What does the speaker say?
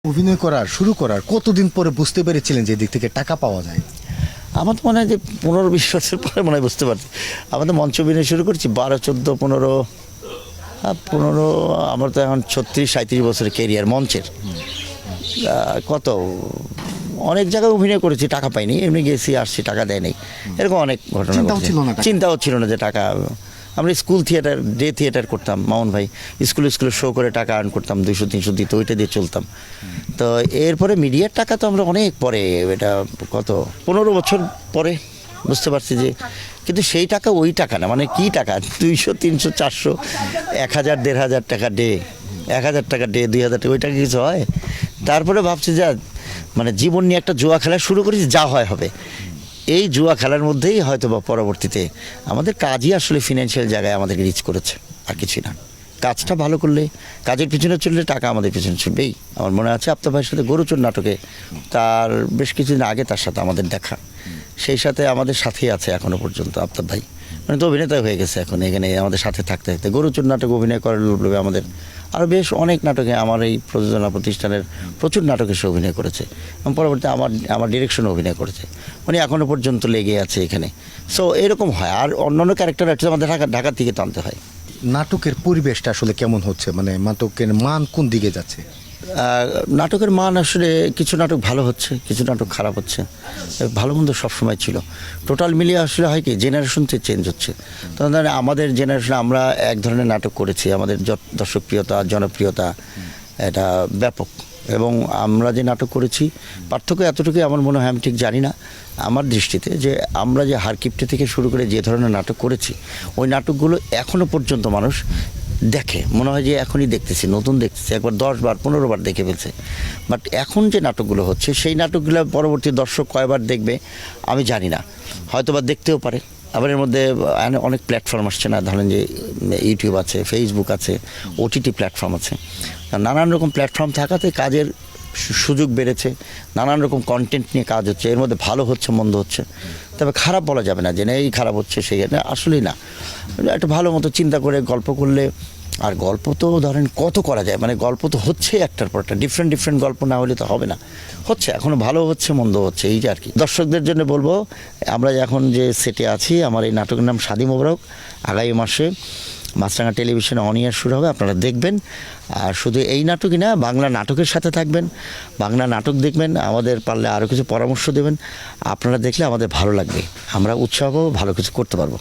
অভিনয় শুরু করার কতদিন পরে বুঝতে পেরেছিলেন যে এদিক থেকে টাকা পাওয়া যায়? আমার তো মনে হয় যে 15-20 বছর পরে মনে হয় বুঝতে পারছি। আমরা তো মঞ্চ অভিনয় শুরু করছি 12, 14, 15, আমার তো এখন 36-37 বছরের ক্যারিয়ার মঞ্চের। কত অনেক জায়গায় অভিনয় করেছি, টাকা পাইনি, এমনি গেছি আসছি, টাকা দেয় নাই, এরকম অনেক ঘটনা ঘটেছে। চিন্তাও ছিল না যে টাকা। আমরা স্কুল থিয়েটার, ডে থিয়েটার করতাম, মামুন ভাই স্কুলে শো করে টাকা আর্ন করতাম, 200-300 দিত, ওইটা দিয়ে চলতাম। তো এরপরে মিডিয়ার টাকা তো আমরা অনেক পরে, এটা কত 15 বছর পরে বুঝতে পারছি যে, কিন্তু সেই টাকা ওই টাকা না, মানে কি টাকা 200, 300, 400, 1000, 1500 টাকা ডে, 1000 টাকা ডে, 2000 টাকা, ওই টাকা কিছু হয়? তারপরে ভাবছি যা, মানে জীবন নিয়ে একটা জুয়া খেলা শুরু করেছি, যা হয় হবে। এই জুয়া খেলার মধ্যেই হয়তো বা পরবর্তীতে আমাদের কাজই আসলে ফিনান্সিয়াল জায়গায় আমাদেরকে রিচ করেছে, আর কিছুই না। কাজটা ভালো করলে, কাজের পিছনে চললে টাকা আমাদের পিছনে ছুটবেই। আমার মনে আছে আফতাব ভাইয়ের সাথে গরুচোর নাটকে তার বেশ কিছুদিন আগে তার সাথে আমাদের দেখা, সেই সাথে আমাদের সাথেই আছে এখনো পর্যন্ত আফতাব ভাই, মানে তো অভিনেতা হয়ে গেছে এখন এখানে আমাদের সাথে থাকতে থাকতে। গরুচোর নাটক অভিনয় করার লোভে আমাদের আরও বেশ অনেক নাটকে, আমার এই প্রযোজনা প্রতিষ্ঠানের প্রচুর নাটকে সে অভিনয় করেছে এবং পরবর্তী আমার ডিরেকশনে অভিনয় করেছে, মানে এখনও পর্যন্ত লেগে আছে এখানে। সো এরকম হয়। আর অন্যান্য ক্যারেক্টার আছে আমাদের ঢাকা থেকে টানতে হয়। নাটকের পরিবেশটা আসলে কেমন হচ্ছে, মানে নাটকের মান কোন দিকে যাচ্ছে? নাটকের মান আসলে কিছু নাটক ভালো হচ্ছে, কিছু নাটক খারাপ হচ্ছে। ভালো মন্দ সবসময় ছিল, টোটাল মিলিয়ে আসলে হয় কি জেনারেশন চেঞ্জ হচ্ছে। তখন আমাদের জেনারেশনে আমরা এক ধরনের নাটক করেছি, আমাদের দর্শকপ্রিয়তা, জনপ্রিয়তা এটা ব্যাপক, এবং আমরা যে নাটক করেছি পার্থক্য এতটুকুই আমার মনে হয়, আমি ঠিক জানি না, আমার দৃষ্টিতে যে আমরা যে হারকিপ্টে থেকে শুরু করে যে ধরনের নাটক করেছি, ওই নাটকগুলো এখনও পর্যন্ত মানুষ দেখে, মনে হয় যে এখনই দেখতেছি, নতুন দেখতেছি, একবার 10 বার 15 বার দেখে ফেলছে। বাট এখন যে নাটকগুলো হচ্ছে, সেই নাটকগুলো পরবর্তী দর্শক কয়বার দেখবে আমি জানি না, হয়তো বা দেখতেও পারে। আবার এর মধ্যে অনেক প্ল্যাটফর্ম আসছে না, ধরেন যে ইউটিউব আছে, ফেসবুক আছে, ওটিটি প্ল্যাটফর্ম আছে, নানান রকম প্ল্যাটফর্ম থাকাতে কাজের সুযোগ বেড়েছে, নানান রকম কন্টেন্ট নিয়ে কাজ হচ্ছে, এর মধ্যে ভালো হচ্ছে, মন্দ হচ্ছে। তবে খারাপ বলা যাবে না যে না এই খারাপ হচ্ছে, সেখানে আসলেই না। একটা ভালো মতো চিন্তা করে গল্প করলে, আর গল্প তো ধরেন কত করা যায়, মানে গল্প তো হচ্ছে একটার পর একটা, ডিফারেন্ট গল্প না হলে তো হবে না, হচ্ছে এখনও ভালো হচ্ছে, মন্দ হচ্ছে, এই যে আর কি। দর্শকদের জন্য বলবো, আমরা এখন যে সেটে আছি, আমার এই নাটকের নাম শাদি মোবারক, আগামী মাসে মাছরাঙা টেলিভিশনে অন এয়ার শুরু হবে, আপনারা দেখবেন। আর শুধু এই নাটকই না, বাংলা নাটকের সাথে থাকবেন, বাংলা নাটক দেখবেন, আমাদের পারলে আরও কিছু পরামর্শ দেবেন, আপনারা দেখলে আমাদের ভালো লাগবে, আমরা উৎসাহ পাবো, ভালো কিছু করতে পারবো।